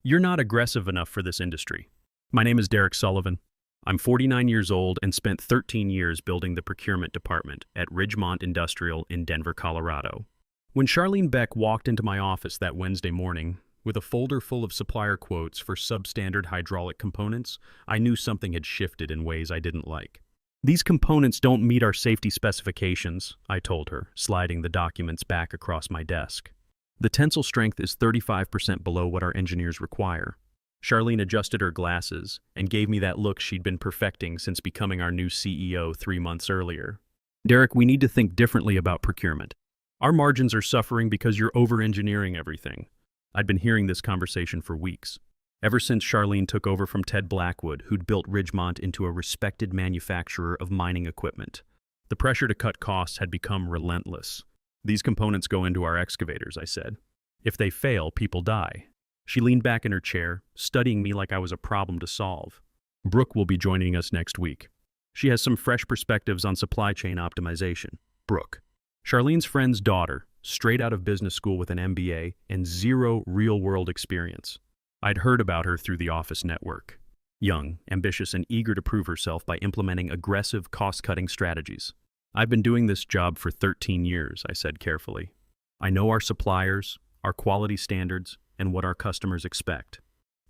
You're not aggressive enough for this industry. My name is Derek Sullivan. I'm 49 years old and spent 13 years building the procurement department at Ridgemont Industrial in Denver, Colorado. When Charlene Beck walked into my office that Wednesday morning with a folder full of supplier quotes for substandard hydraulic components, I knew something had shifted in ways I didn't like. "These components don't meet our safety specifications," I told her, sliding the documents back across my desk. "The tensile strength is 35% below what our engineers require." Charlene adjusted her glasses and gave me that look she'd been perfecting since becoming our new CEO 3 months earlier. "Derek, we need to think differently about procurement. Our margins are suffering because you're over-engineering everything." I'd been hearing this conversation for weeks, ever since Charlene took over from Ted Blackwood, who'd built Ridgemont into a respected manufacturer of mining equipment. The pressure to cut costs had become relentless. "These components go into our excavators," I said. "If they fail, people die." She leaned back in her chair, studying me like I was a problem to solve. "Brooke will be joining us next week. She has some fresh perspectives on supply chain optimization." Brooke, Charlene's friend's daughter, straight out of business school with an MBA and zero real-world experience. I'd heard about her through the office network. Young, ambitious, and eager to prove herself by implementing aggressive cost-cutting strategies. "I've been doing this job for 13 years, I said carefully. "I know our suppliers, our quality standards, and what our customers expect."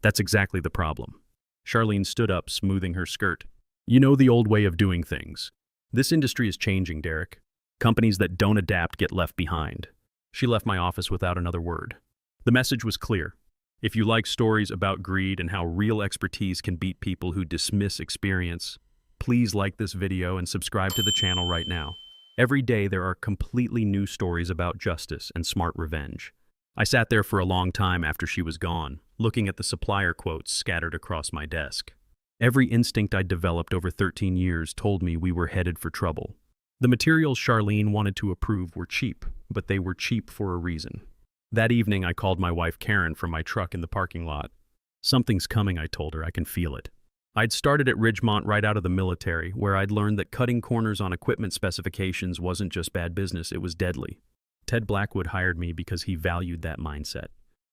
"That's exactly the problem." Charlene stood up, smoothing her skirt. "You know the old way of doing things. This industry is changing, Derek. Companies that don't adapt get left behind." She left my office without another word. The message was clear. If you like stories about greed and how real expertise can beat people who dismiss experience, please like this video and subscribe to the channel right now. Every day there are completely new stories about justice and smart revenge. I sat there for a long time after she was gone, looking at the supplier quotes scattered across my desk. Every instinct I'd developed over 13 years told me we were headed for trouble. The materials Charlene wanted to approve were cheap, but they were cheap for a reason. That evening, I called my wife Karen from my truck in the parking lot. "Something's coming," I told her. "I can feel it." I'd started at Ridgemont right out of the military, where I'd learned that cutting corners on equipment specifications wasn't just bad business, it was deadly. Ted Blackwood hired me because he valued that mindset.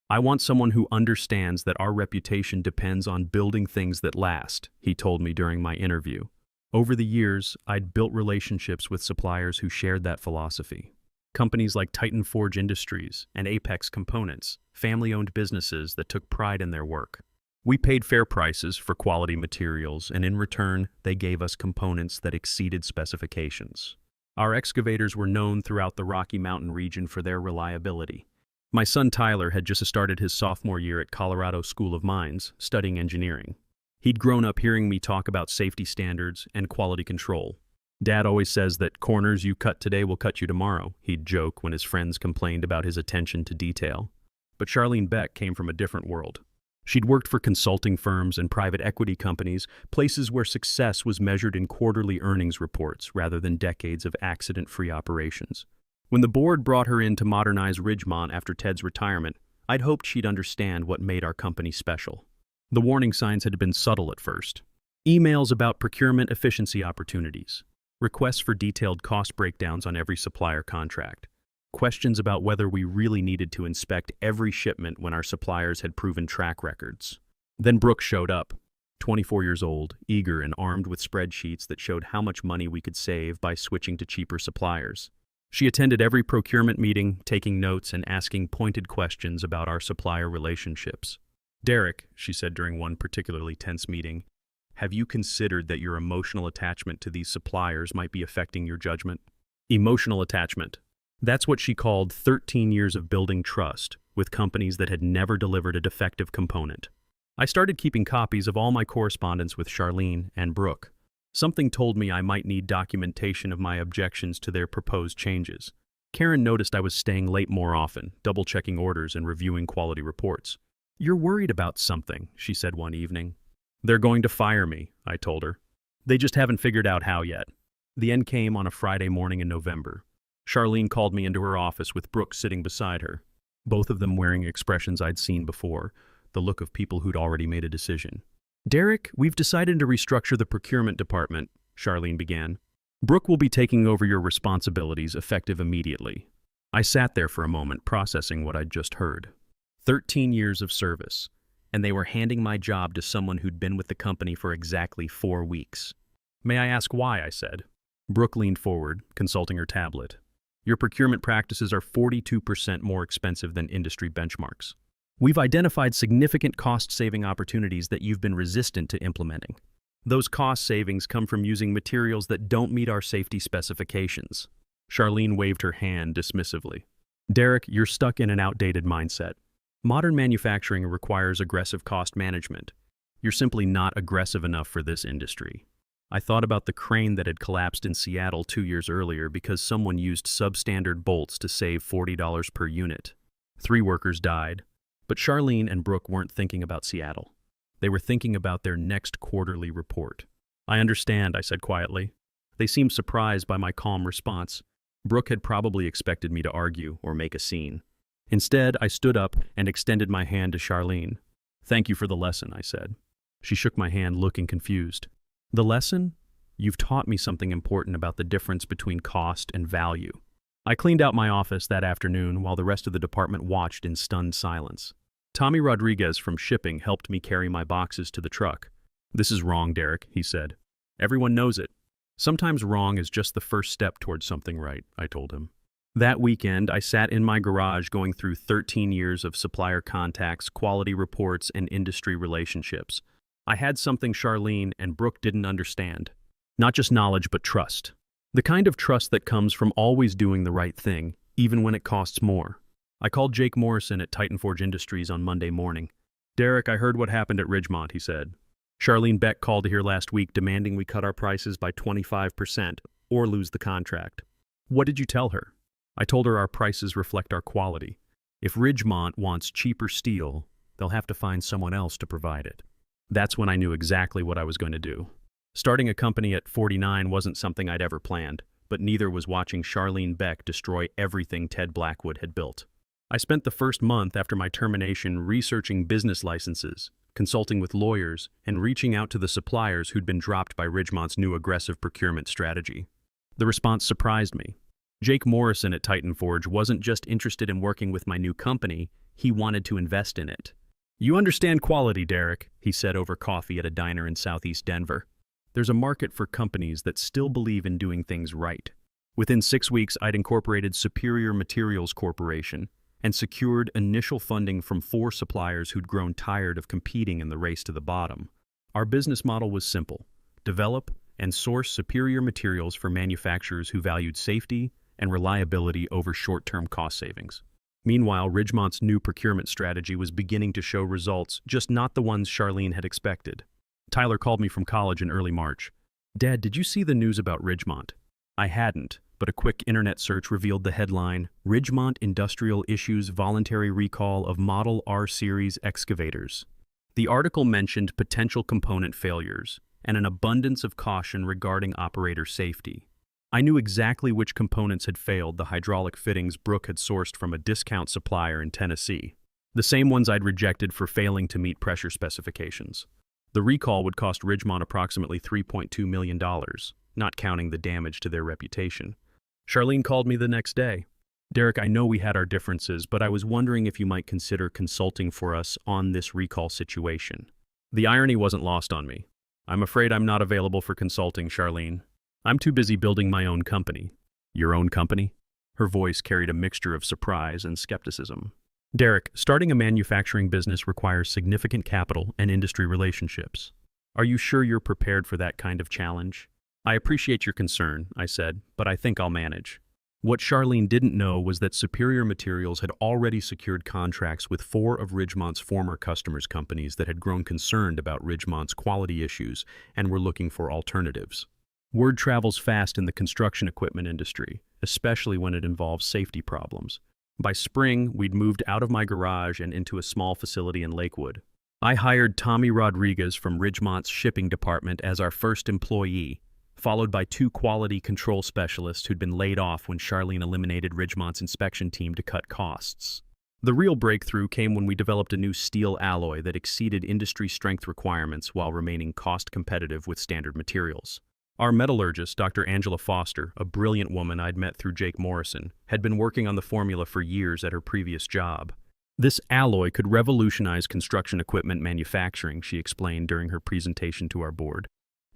"I want someone who understands that our reputation depends on building things that last," he told me during my interview. Over the years, I'd built relationships with suppliers who shared that philosophy. Companies like Titan Forge Industries and Apex Components, family-owned businesses that took pride in their work. We paid fair prices for quality materials, and in return, they gave us components that exceeded specifications. Our excavators were known throughout the Rocky Mountain region for their reliability. My son Tyler had just started his sophomore year at Colorado School of Mines, studying engineering. He'd grown up hearing me talk about safety standards and quality control. "Dad always says that corners you cut today will cut you tomorrow," he'd joke when his friends complained about his attention to detail. But Charlene Beck came from a different world. She'd worked for consulting firms and private equity companies, places where success was measured in quarterly earnings reports rather than decades of accident-free operations. When the board brought her in to modernize Ridgemont after Ted's retirement, I'd hoped she'd understand what made our company special. The warning signs had been subtle at first. Emails about procurement efficiency opportunities, requests for detailed cost breakdowns on every supplier contract, questions about whether we really needed to inspect every shipment when our suppliers had proven track records. Then Brooke showed up, 24 years old, eager and armed with spreadsheets that showed how much money we could save by switching to cheaper suppliers. She attended every procurement meeting, taking notes and asking pointed questions about our supplier relationships. "Derek," she said during one particularly tense meeting, "have you considered that your emotional attachment to these suppliers might be affecting your judgment?" Emotional attachment. That's what she called 13 years of building trust with companies that had never delivered a defective component. I started keeping copies of all my correspondence with Charlene and Brooke. Something told me I might need documentation of my objections to their proposed changes. Karen noticed I was staying late more often, double-checking orders and reviewing quality reports. "You're worried about something," she said one evening. "They're going to fire me," I told her. "They just haven't figured out how yet." The end came on a Friday morning in November. Charlene called me into her office with Brooke sitting beside her, both of them wearing expressions I'd seen before, the look of people who'd already made a decision. "Derek, we've decided to restructure the procurement department," Charlene began. "Brooke will be taking over your responsibilities effective immediately." I sat there for a moment, processing what I'd just heard. 13 years of service, and they were handing my job to someone who'd been with the company for exactly 4 weeks. "May I ask why?" I said. Brooke leaned forward, consulting her tablet. "Your procurement practices are 42% more expensive than industry benchmarks. We've identified significant cost-saving opportunities that you've been resistant to implementing. Those cost savings come from using materials that don't meet our safety specifications." Charlene waved her hand dismissively. "Derek, you're stuck in an outdated mindset. Modern manufacturing requires aggressive cost management. You're simply not aggressive enough for this industry." I thought about the crane that had collapsed in Seattle 2 years earlier because someone used substandard bolts to save $40 per unit. 3 workers died. But Charlene and Brooke weren't thinking about Seattle. They were thinking about their next quarterly report. "I understand," I said quietly. They seemed surprised by my calm response. Brooke had probably expected me to argue or make a scene. Instead, I stood up and extended my hand to Charlene. "Thank you for the lesson," I said. She shook my hand, looking confused. "The lesson? You've taught me something important about the difference between cost and value." I cleaned out my office that afternoon while the rest of the department watched in stunned silence. Tommy Rodriguez from shipping helped me carry my boxes to the truck. "This is wrong, Derek," he said. "Everyone knows it. Sometimes wrong is just the first step towards something right," I told him. That weekend, I sat in my garage going through 13 years of supplier contacts, quality reports, and industry relationships. I had something Charlene and Brooke didn't understand. Not just knowledge, but trust. The kind of trust that comes from always doing the right thing, even when it costs more. I called Jake Morrison at Titan Forge Industries on Monday morning. "Derek, I heard what happened at Ridgemont," he said. "Charlene Beck called here last week demanding we cut our prices by 25% or lose the contract." "What did you tell her?" "I told her our prices reflect our quality. If Ridgemont wants cheaper steel, they'll have to find someone else to provide it." That's when I knew exactly what I was going to do. Starting a company at 49 wasn't something I'd ever planned, but neither was watching Charlene Beck destroy everything Ted Blackwood had built. I spent the first month after my termination researching business licenses, consulting with lawyers, and reaching out to the suppliers who'd been dropped by Ridgemont's new aggressive procurement strategy. The response surprised me. Jake Morrison at Titan Forge wasn't just interested in working with my new company, he wanted to invest in it. "You understand quality, Derek," he said over coffee at a diner in southeast Denver. "There's a market for companies that still believe in doing things right." Within 6 weeks, I'd incorporated Superior Materials Corporation and secured initial funding from 4 suppliers who'd grown tired of competing in the race to the bottom. Our business model was simple: develop and source superior materials for manufacturers who valued safety and reliability over short-term cost savings. Meanwhile, Ridgemont's new procurement strategy was beginning to show results, just not the ones Charlene had expected. Tyler called me from college in early March. "Dad, did you see the news about Ridgemont?" I hadn't, but a quick internet search revealed the headline, "Ridgemont Industrial Issues Voluntary Recall of Model R Series Excavators." The article mentioned potential component failures and an abundance of caution regarding operator safety. I knew exactly which components had failed: the hydraulic fittings Brooke had sourced from a discount supplier in Tennessee. The same ones I'd rejected for failing to meet pressure specifications. The recall would cost Ridgemont approximately $3.2 million, not counting the damage to their reputation. Charlene called me the next day. "Derek, I know we had our differences, but I was wondering if you might consider consulting for us on this recall situation." The irony wasn't lost on me. "I'm afraid I'm not available for consulting, Charlene. I'm too busy building my own company." "Your own company?" Her voice carried a mixture of surprise and skepticism. "Derek, starting a manufacturing business requires significant capital and industry relationships. Are you sure you're prepared for that kind of challenge?" "I appreciate your concern," I said, "but I think I'll manage." What Charlene didn't know was that Superior Materials had already secured contracts with 4 of Ridgemont's former customers' companies that had grown concerned about Ridgemont's quality issues and were looking for alternatives. Word travels fast in the construction equipment industry, especially when it involves safety problems. By spring, we'd moved out of my garage and into a small facility in Lakewood. I hired Tommy Rodriguez from Ridgemont's shipping department as our first employee, followed by 2 quality control specialists who'd been laid off when Charlene eliminated Ridgemont's inspection team to cut costs. The real breakthrough came when we developed a new steel alloy that exceeded industry strength requirements while remaining cost competitive with standard materials. Our metallurgist, Dr. Angela Foster, a brilliant woman I'd met through Jake Morrison, had been working on the formula for years at her previous job. This alloy could revolutionize construction equipment manufacturing, she explained during her presentation to our board.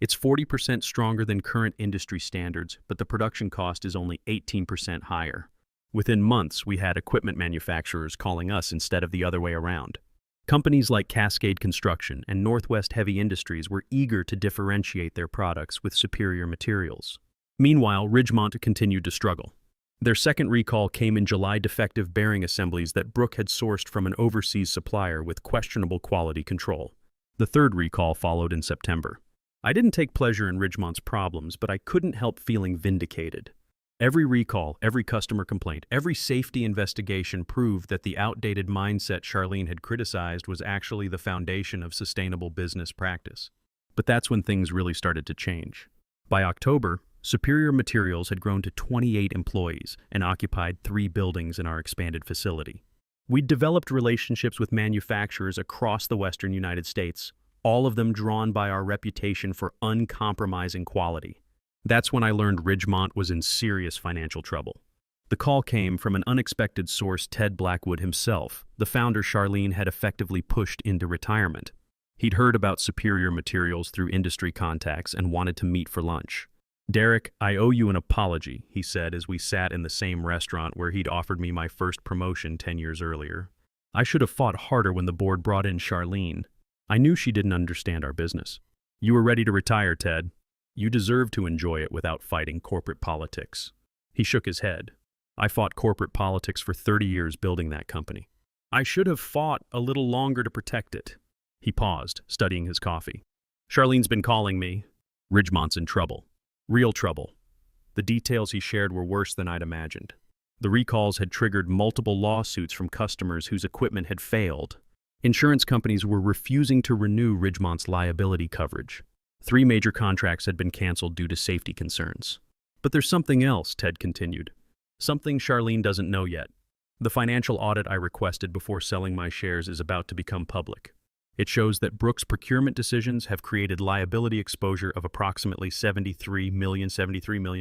It's 40% stronger than current industry standards, but the production cost is only 18% higher. Within months, we had equipment manufacturers calling us instead of the other way around. Companies like Cascade Construction and Northwest Heavy Industries were eager to differentiate their products with superior materials. Meanwhile, Ridgemont continued to struggle. Their second recall came in July: defective bearing assemblies that Brooke had sourced from an overseas supplier with questionable quality control. The third recall followed in September. I didn't take pleasure in Ridgemont's problems, but I couldn't help feeling vindicated. Every recall, every customer complaint, every safety investigation proved that the outdated mindset Charlene had criticized was actually the foundation of sustainable business practice. But that's when things really started to change. By October, Superior Materials had grown to 28 employees and occupied 3 buildings in our expanded facility. We'd developed relationships with manufacturers across the western United States, all of them drawn by our reputation for uncompromising quality. That's when I learned Ridgemont was in serious financial trouble. The call came from an unexpected source: Ted Blackwood himself, the founder Charlene had effectively pushed into retirement. He'd heard about Superior Materials through industry contacts and wanted to meet for lunch. "Derek, I owe you an apology," he said as we sat in the same restaurant where he'd offered me my first promotion 10 years earlier. "I should have fought harder when the board brought in Charlene. I knew she didn't understand our business. You were ready to retire, Ted. You deserve to enjoy it without fighting corporate politics." He shook his head. "I fought corporate politics for 30 years building that company. I should have fought a little longer to protect it." He paused, studying his coffee. "Charlene's been calling me. Ridgemont's in trouble. Real trouble." The details he shared were worse than I'd imagined. The recalls had triggered multiple lawsuits from customers whose equipment had failed. Insurance companies were refusing to renew Ridgemont's liability coverage. 3 major contracts had been canceled due to safety concerns. "But there's something else," Ted continued. "Something Charlene doesn't know yet. The financial audit I requested before selling my shares is about to become public. It shows that Brooke's procurement decisions have created liability exposure of approximately $73 million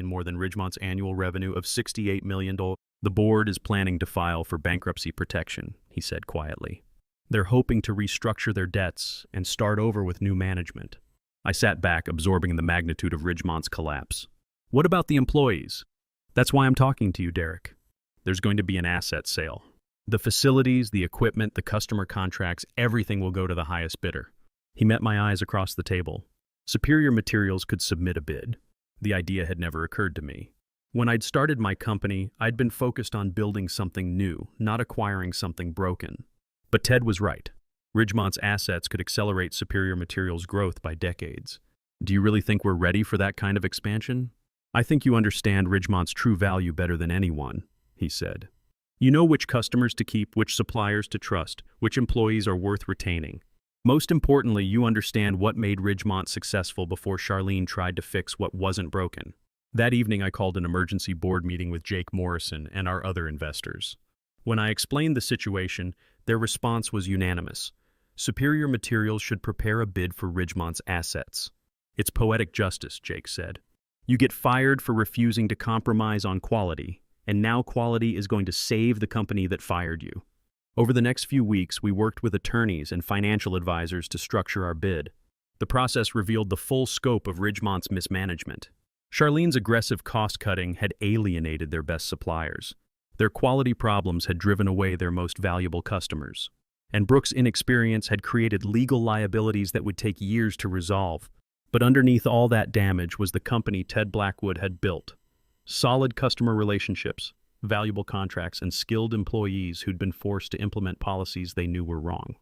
more than Ridgemont's annual revenue of $68 million. The board is planning to file for bankruptcy protection," he said quietly. "They're hoping to restructure their debts and start over with new management." I sat back, absorbing the magnitude of Ridgemont's collapse. "What about the employees?" "That's why I'm talking to you, Derek. There's going to be an asset sale. The facilities, the equipment, the customer contracts, everything will go to the highest bidder." He met my eyes across the table. Superior Materials could submit a bid. The idea had never occurred to me. When I'd started my company, I'd been focused on building something new, not acquiring something broken. But Ted was right. Ridgemont's assets could accelerate Superior Materials' growth by decades. "Do you really think we're ready for that kind of expansion?" "I think you understand Ridgemont's true value better than anyone," he said. "You know which customers to keep, which suppliers to trust, which employees are worth retaining. Most importantly, you understand what made Ridgemont successful before Charlene tried to fix what wasn't broken." That evening, I called an emergency board meeting with Jake Morrison and our other investors. When I explained the situation, their response was unanimous. Superior Materials should prepare a bid for Ridgemont's assets. "It's poetic justice," Jake said. "You get fired for refusing to compromise on quality, and now quality is going to save the company that fired you." Over the next few weeks, we worked with attorneys and financial advisors to structure our bid. The process revealed the full scope of Ridgemont's mismanagement. Charlene's aggressive cost-cutting had alienated their best suppliers. Their quality problems had driven away their most valuable customers. And Brooke's inexperience had created legal liabilities that would take years to resolve. But underneath all that damage was the company Ted Blackwood had built. Solid customer relationships, valuable contracts, and skilled employees who'd been forced to implement policies they knew were wrong.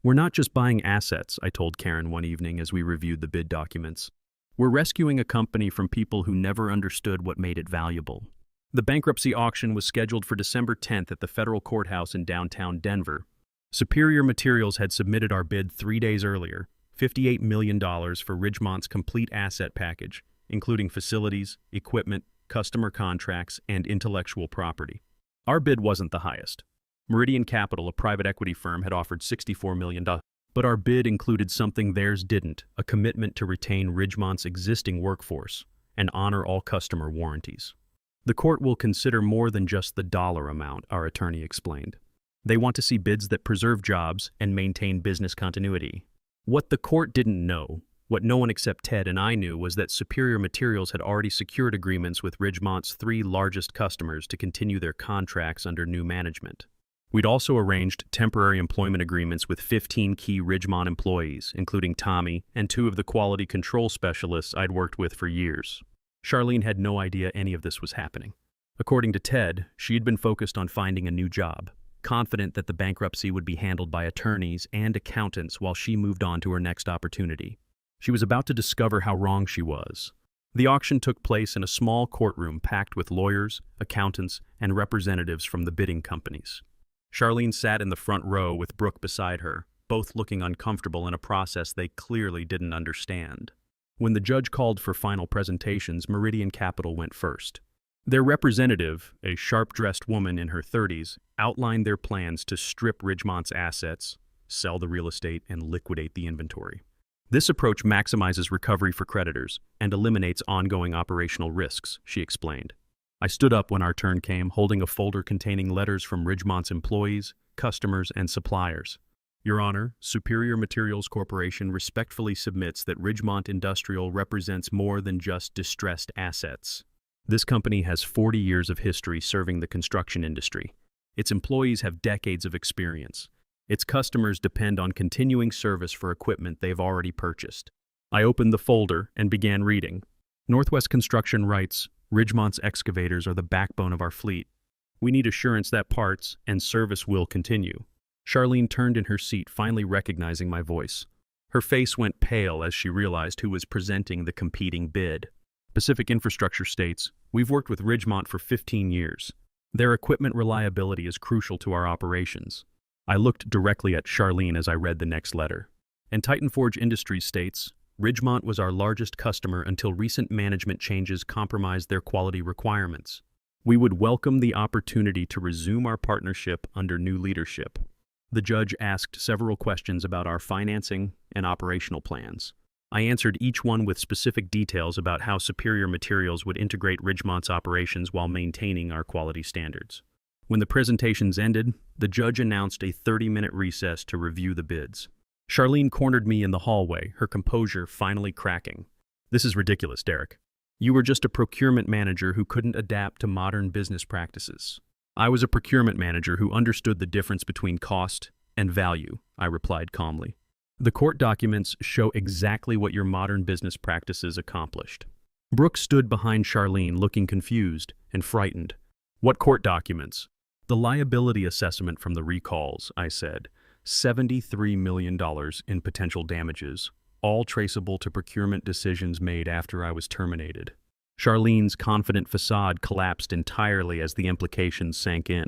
"We're not just buying assets," I told Karen one evening as we reviewed the bid documents. "We're rescuing a company from people who never understood what made it valuable." The bankruptcy auction was scheduled for December 10th at the federal courthouse in downtown Denver. Superior Materials had submitted our bid 3 days earlier, $58 million for Ridgemont's complete asset package, including facilities, equipment, customer contracts, and intellectual property. Our bid wasn't the highest. Meridian Capital, a private equity firm, had offered $64 million. But our bid included something theirs didn't: a commitment to retain Ridgemont's existing workforce and honor all customer warranties. "The court will consider more than just the dollar amount," our attorney explained. They want to see bids that preserve jobs and maintain business continuity. What the court didn't know, what no one except Ted and I knew, was that Superior Materials had already secured agreements with Ridgemont's 3 largest customers to continue their contracts under new management. We'd also arranged temporary employment agreements with 15 key Ridgemont employees, including Tommy and 2 of the quality control specialists I'd worked with for years. Charlene had no idea any of this was happening. According to Ted, she'd been focused on finding a new job, confident that the bankruptcy would be handled by attorneys and accountants while she moved on to her next opportunity. She was about to discover how wrong she was. The auction took place in a small courtroom packed with lawyers, accountants, and representatives from the bidding companies. Charlene sat in the front row with Brooke beside her, both looking uncomfortable in a process they clearly didn't understand. When the judge called for final presentations, Meridian Capital went first. Their representative, a sharp-dressed woman in her 30s, outlined their plans to strip Ridgemont's assets, sell the real estate, and liquidate the inventory. This approach maximizes recovery for creditors and eliminates ongoing operational risks, she explained. I stood up when our turn came, holding a folder containing letters from Ridgemont's employees, customers, and suppliers. Your Honor, Superior Materials Corporation respectfully submits that Ridgemont Industrial represents more than just distressed assets. This company has 40 years of history serving the construction industry. Its employees have decades of experience. Its customers depend on continuing service for equipment they've already purchased. I opened the folder and began reading. Northwest Construction writes, Ridgemont's excavators are the backbone of our fleet. We need assurance that parts and service will continue. Charlene turned in her seat, finally recognizing my voice. Her face went pale as she realized who was presenting the competing bid. Pacific Infrastructure states, we've worked with Ridgemont for 15 years. Their equipment reliability is crucial to our operations. I looked directly at Charlene as I read the next letter. And Titan Forge Industries states, Ridgemont was our largest customer until recent management changes compromised their quality requirements. We would welcome the opportunity to resume our partnership under new leadership. The judge asked several questions about our financing and operational plans. I answered each one with specific details about how Superior Materials would integrate Ridgemont's operations while maintaining our quality standards. When the presentations ended, the judge announced a 30-minute recess to review the bids. Charlene cornered me in the hallway, her composure finally cracking. This is ridiculous, Derek. You were just a procurement manager who couldn't adapt to modern business practices. I was a procurement manager who understood the difference between cost and value, I replied calmly. The court documents show exactly what your modern business practices accomplished. Brooke stood behind Charlene, looking confused and frightened. What court documents? The liability assessment from the recalls, I said. $73 million in potential damages, all traceable to procurement decisions made after I was terminated. Charlene's confident facade collapsed entirely as the implications sank in.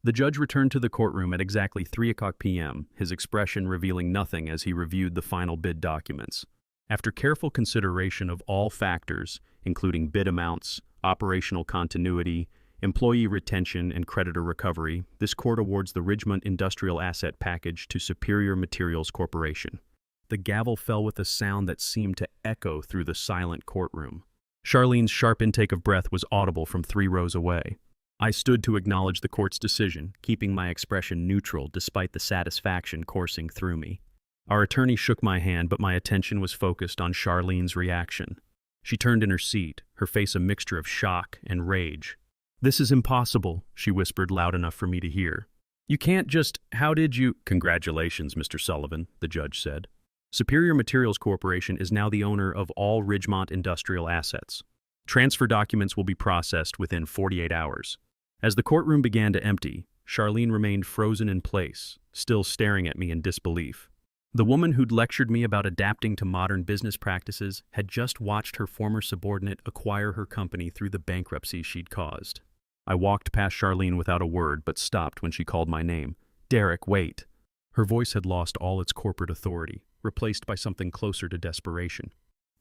The judge returned to the courtroom at exactly 3:00 p.m., his expression revealing nothing as he reviewed the final bid documents. After careful consideration of all factors, including bid amounts, operational continuity, employee retention, and creditor recovery, this court awards the Ridgemont Industrial Asset Package to Superior Materials Corporation. The gavel fell with a sound that seemed to echo through the silent courtroom. Charlene's sharp intake of breath was audible from 3 rows away. I stood to acknowledge the court's decision, keeping my expression neutral despite the satisfaction coursing through me. Our attorney shook my hand, but my attention was focused on Charlene's reaction. She turned in her seat, her face a mixture of shock and rage. This is impossible, she whispered loud enough for me to hear. You can't just, how did you? Congratulations, Mr. Sullivan, the judge said. Superior Materials Corporation is now the owner of all Ridgemont Industrial assets. Transfer documents will be processed within 48 hours. As the courtroom began to empty, Charlene remained frozen in place, still staring at me in disbelief. The woman who'd lectured me about adapting to modern business practices had just watched her former subordinate acquire her company through the bankruptcy she'd caused. I walked past Charlene without a word, but stopped when she called my name. Derek, wait. Her voice had lost all its corporate authority, replaced by something closer to desperation.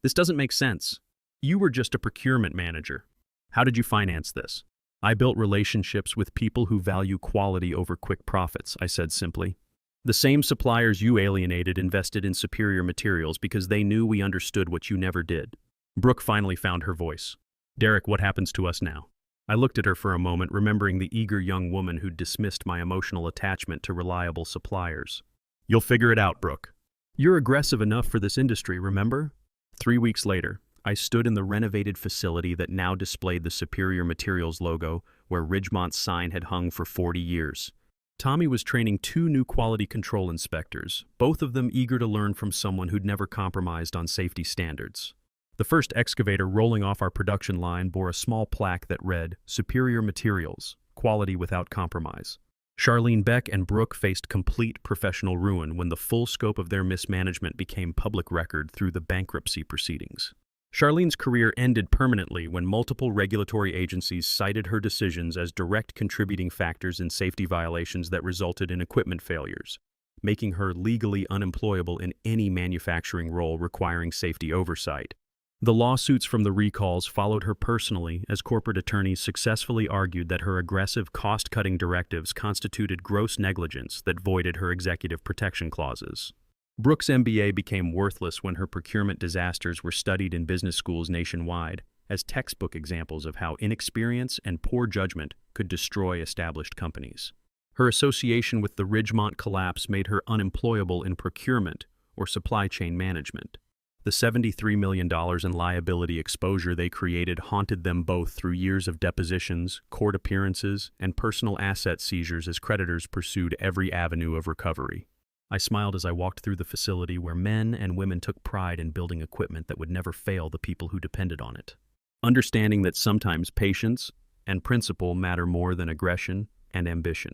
This doesn't make sense. You were just a procurement manager. How did you finance this? I built relationships with people who value quality over quick profits, I said simply. The same suppliers you alienated invested in Superior Materials because they knew we understood what you never did. Brooke finally found her voice. Derek, what happens to us now? I looked at her for a moment, remembering the eager young woman who'd dismissed my emotional attachment to reliable suppliers. "You'll figure it out, Brooke. You're aggressive enough for this industry, remember?" 3 weeks later, I stood in the renovated facility that now displayed the Superior Materials logo where Ridgemont's sign had hung for 40 years. Tommy was training 2 new quality control inspectors, both of them eager to learn from someone who'd never compromised on safety standards. The first excavator rolling off our production line bore a small plaque that read, "Superior Materials, quality without compromise." Charlene Beck and Brooke faced complete professional ruin when the full scope of their mismanagement became public record through the bankruptcy proceedings. Charlene's career ended permanently when multiple regulatory agencies cited her decisions as direct contributing factors in safety violations that resulted in equipment failures, making her legally unemployable in any manufacturing role requiring safety oversight. The lawsuits from the recalls followed her personally as corporate attorneys successfully argued that her aggressive cost-cutting directives constituted gross negligence that voided her executive protection clauses. Brooke's MBA became worthless when her procurement disasters were studied in business schools nationwide as textbook examples of how inexperience and poor judgment could destroy established companies. Her association with the Ridgemont collapse made her unemployable in procurement or supply chain management. The $73 million in liability exposure they created haunted them both through years of depositions, court appearances, and personal asset seizures as creditors pursued every avenue of recovery. I smiled as I walked through the facility where men and women took pride in building equipment that would never fail the people who depended on it. Understanding that sometimes patience and principle matter more than aggression and ambition.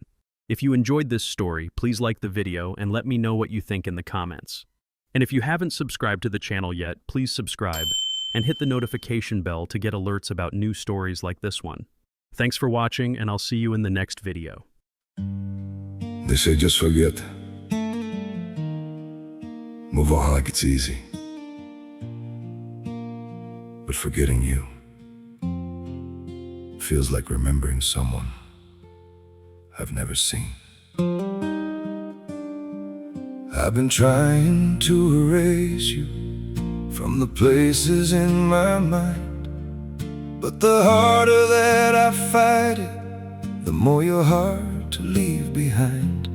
If you enjoyed this story, please like the video and let me know what you think in the comments. And if you haven't subscribed to the channel yet, please subscribe and hit the notification bell to get alerts about new stories like this one. Thanks for watching, and I'll see you in the next video. They say just forget. Move on like it's easy. But forgetting you feels like remembering someone I've never seen. I've been trying to erase you from the places in my mind, but the harder that I fight it, the more you're hard to leave behind.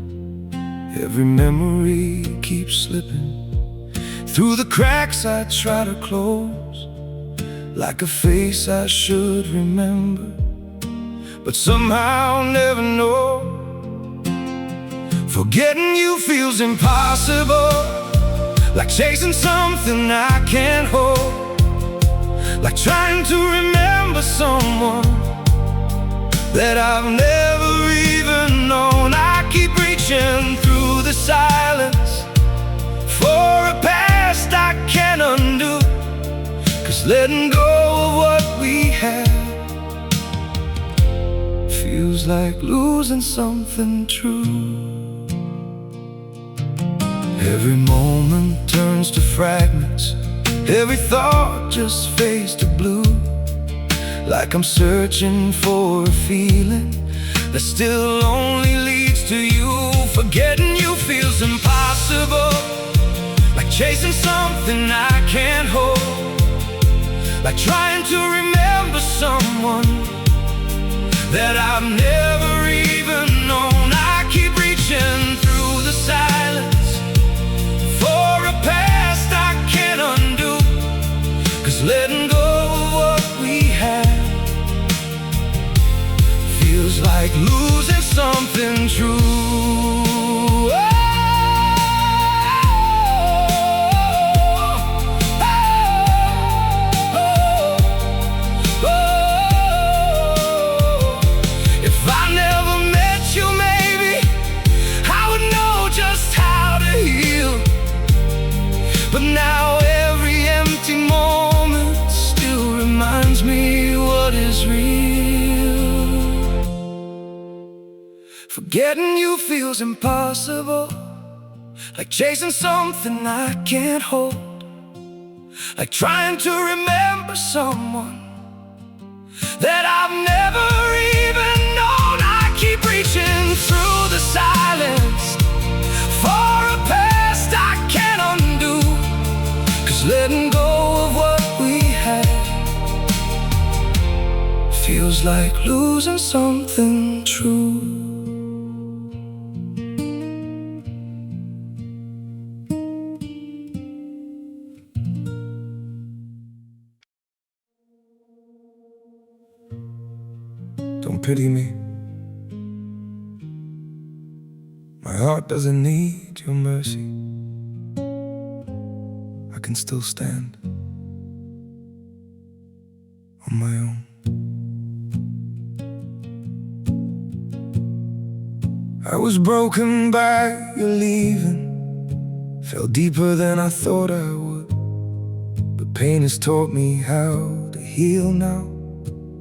Every memory keeps slipping through the cracks I try to close, like a face I should remember, but somehow never know. Forgetting you feels impossible, like chasing something I can't hold, like trying to remember someone that I've never even known. I keep reaching through the silence for a past I can't undo, 'cause letting go of what we had feels like losing something true. Every moment turns to fragments, every thought just fades to blue, like I'm searching for a feeling that still only leads to you. Forgetting you feels impossible, like chasing something I can't hold, like trying to remember someone that I've never even known. I keep reaching through the silence for a past I can't undo, 'cause letting go of what we had feels like losing something true. But now every empty moment still reminds me what is real. Forgetting you feels impossible, like chasing something I can't hold, like trying to remember someone that I've never even known. I keep reaching through the silence for a past I can't undo, 'cause letting go of what we had feels like losing something true. Don't pity me. My heart doesn't need your mercy. I can still stand on my own. I was broken by your leaving, fell deeper than I thought I would. But pain has taught me how to heal now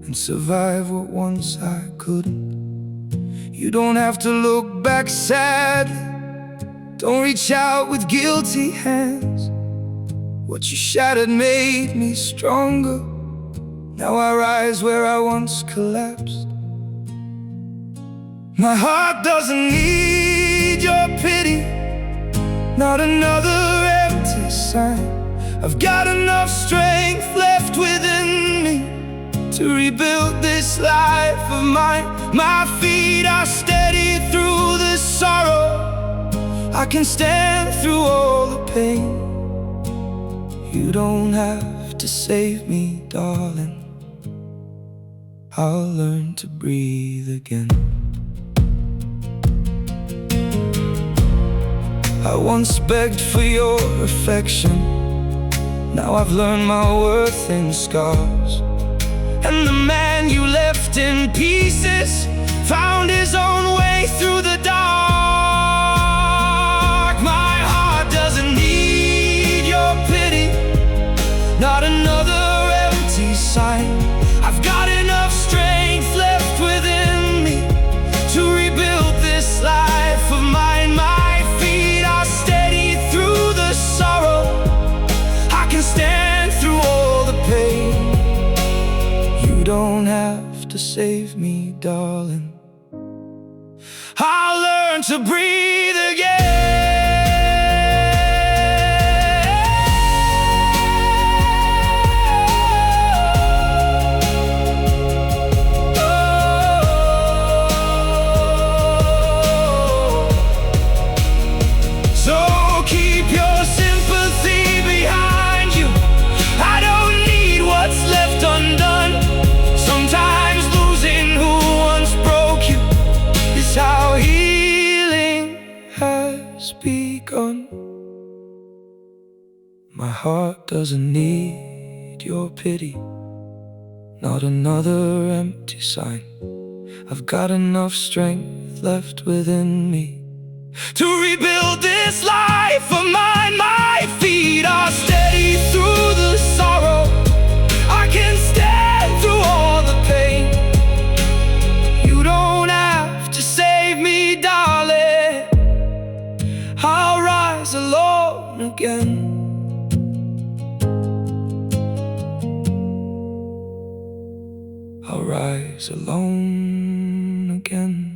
and survive what once I couldn't. You don't have to look back sadly, don't reach out with guilty hands. What you shattered made me stronger. Now I rise where I once collapsed. My heart doesn't need your pity, not another empty sign. I've got enough strength left within me to rebuild this life of mine. My feet are steady through the sorrow. I can stand through all the pain. You don't have to save me, darling. I'll learn to breathe again. I once begged for your affection. Now I've learned my worth in scars. And the man you left in pieces found his own way through the dark. My heart doesn't need your pity, not another empty sign. I've got enough strength left within me to rebuild this life of mine. My feet are steady through the sorrow. I can stand through all the pain. You don't have to save me, darling. I'll learn to breathe again. Begun. My heart doesn't need your pity, not another empty sign. I've got enough strength left within me to rebuild this life of mine. My feet are steady through the sorrow. I can stand through all the pain. You don't have to save me, darling. I'll rise alone again. I'll rise alone again.